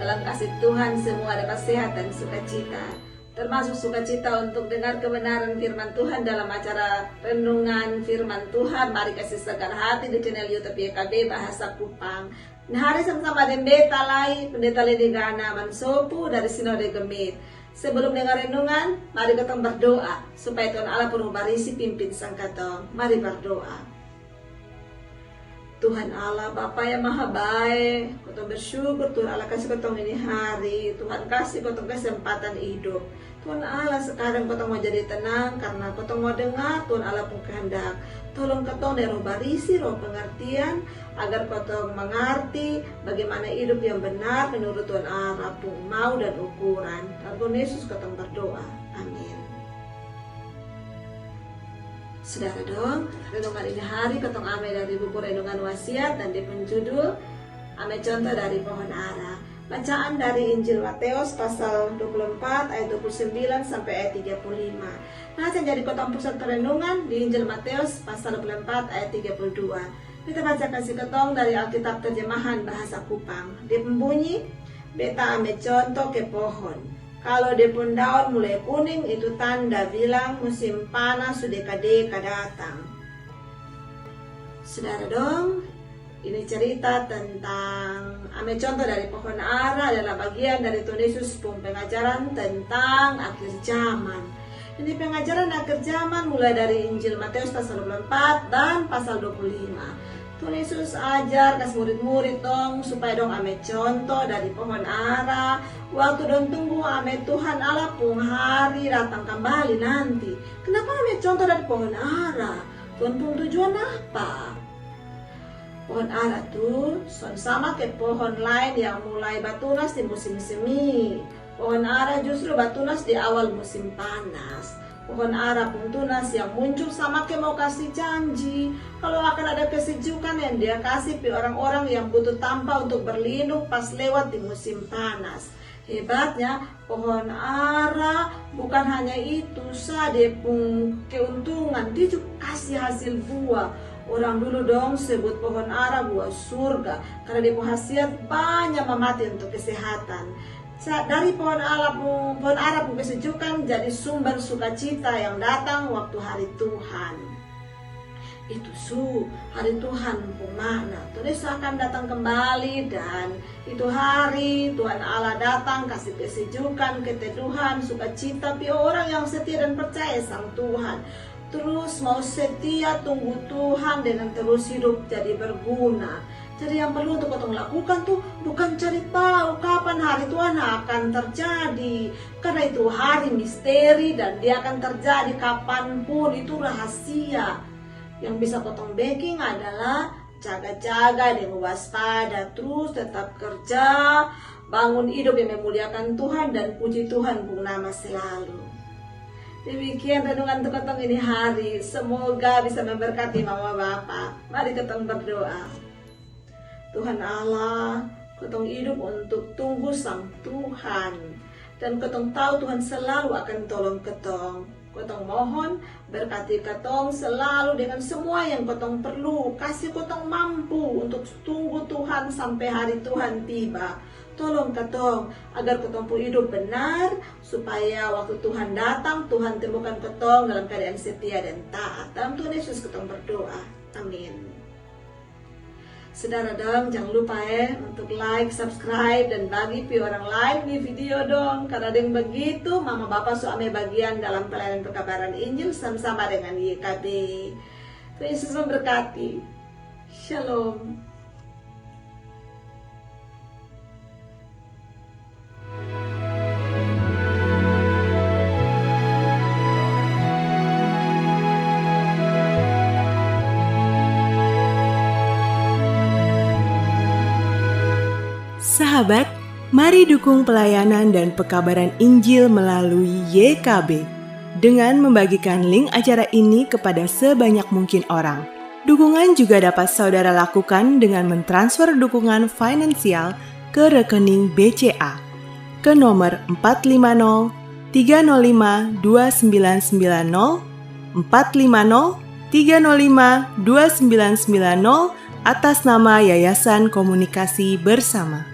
dalam kasih Tuhan semua dapat sehat dan sukacita, termasuk sukacita untuk dengar kebenaran firman Tuhan dalam acara renungan firman Tuhan. Mari kasih segar hati di channel YouTube YKB Bahasa Kupang. Nah, hari sama-sama dengan Pendeta Lady Gana Mansopu dari Sinode Gemit. Sebelum dengar renungan, mari kita berdoa supaya Tuhan Allah penuh barisi pimpin sang katong. Mari berdoa. Tuhan Allah, Bapa yang maha baik, Kau bersyukur Tuhan Allah kasih Kau ini hari. Tuhan kasih Kau kesempatan hidup. Tuhan Allah, sekarang Kau mau jadi tenang karena Kau mau dengar Tuhan Allah pun kehendak. Tolong Kau dari roh barisi, roh pengertian, agar Kau mengerti bagaimana hidup yang benar menurut Tuhan Allah pun mau dan ukuran. Dalam Yesus Kau berdoa. Amin. Saudara dong, renungan ini hari ketong ame dari buku renungan wasiat dan dipenjudul ame contoh dari pohon ara. Bacaan dari Injil Matius pasal 24 ayat 29 sampai ayat 35. Nah, yang jadi ketong pusat renungan di Injil Matius pasal 24 ayat 32. Kita baca kasih ketong dari Alkitab terjemahan bahasa Kupang. Dia membunyi, beta ame contoh ke pohon. Kalau dia pun daun mulai kuning, itu tanda bilang musim panas sudah deka datang. Saudara dong, ini cerita tentang ame contoh dari pohon ara adalah bagian dari Tuhan Yesus pun pengajaran tentang akhir zaman. Ini pengajaran akhir zaman mulai dari Injil Matius pasal 24 dan pasal 25. Tuhan Yesus ajar kasih murid-murid dong supaya dong ame contoh dari pohon ara. Waktu dong tunggu ame Tuhan Allah pun hari datang kembali nanti. Kenapa ame contoh dari pohon ara? Tuhan pun tujuan apa? Pohon ara tuh sama ke pohon lain yang mulai batunas di musim semi. Pohon ara justru batunas di awal musim panas. Pohon ara pun tunas yang muncul sama ke mau kasih janji kalau akan ada kesejukan yang dia kasih ke orang-orang yang butuh tanpa untuk berlindung pas lewat di musim panas. Hebatnya pohon ara bukan hanya itu saja dia pun keuntungan, dia juga kasih hasil buah. Orang dulu dong sebut pohon ara buah surga karena dia punya khasiat banyak memati untuk kesehatan. Dari pohon ara pun kesejukan jadi sumber sukacita yang datang waktu hari Tuhan. Itu hari Tuhan pun makna. Tuhan Yesus akan datang kembali dan itu hari Tuhan Allah datang kasih kesejukan, keteduhan, sukacita pi orang yang setia dan percaya sang Tuhan. Terus mau setia tunggu Tuhan dengan terus hidup jadi berguna. Jadi yang perlu untuk kita lakukan tuh bukan cari tahu kapan hari Tuhan akan terjadi. Karena itu hari misteri dan dia akan terjadi kapanpun, itu rahasia. Yang bisa kita backing adalah jaga-jaga dan waspada, terus tetap kerja, bangun hidup yang memuliakan Tuhan dan puji Tuhan pun nama selalu. Demikian renungan untuk kita ini hari. Semoga bisa memberkati mama bapak. Mari kita berdoa. Tuhan Allah, ketong hidup untuk tunggu sang Tuhan. Dan ketong tahu Tuhan selalu akan tolong ketong. Ketong mohon berkati ketong selalu dengan semua yang ketong perlu. Kasih ketong mampu untuk tunggu Tuhan sampai hari Tuhan tiba. Tolong ketong agar ketong pun hidup benar. Supaya waktu Tuhan datang, Tuhan temukan ketong dalam keadaan setia dan taat. Dalam Tuhan Yesus ketong berdoa. Amin. Saudara dong, jangan lupa untuk like, subscribe, dan bagi orang lain di video dong. Karena dengan begitu, mama bapak suami bagian dalam pelayanan perkabaran Injil sama-sama dengan YKB. Tuhan Yesus memberkati. Shalom. Sahabat, mari dukung pelayanan dan pekabaran Injil melalui YKB dengan membagikan link acara ini kepada sebanyak mungkin orang. Dukungan juga dapat saudara lakukan dengan mentransfer dukungan finansial ke rekening BCA ke nomor 450 305 2990 450 305 2990 atas nama Yayasan Komunikasi Bersama.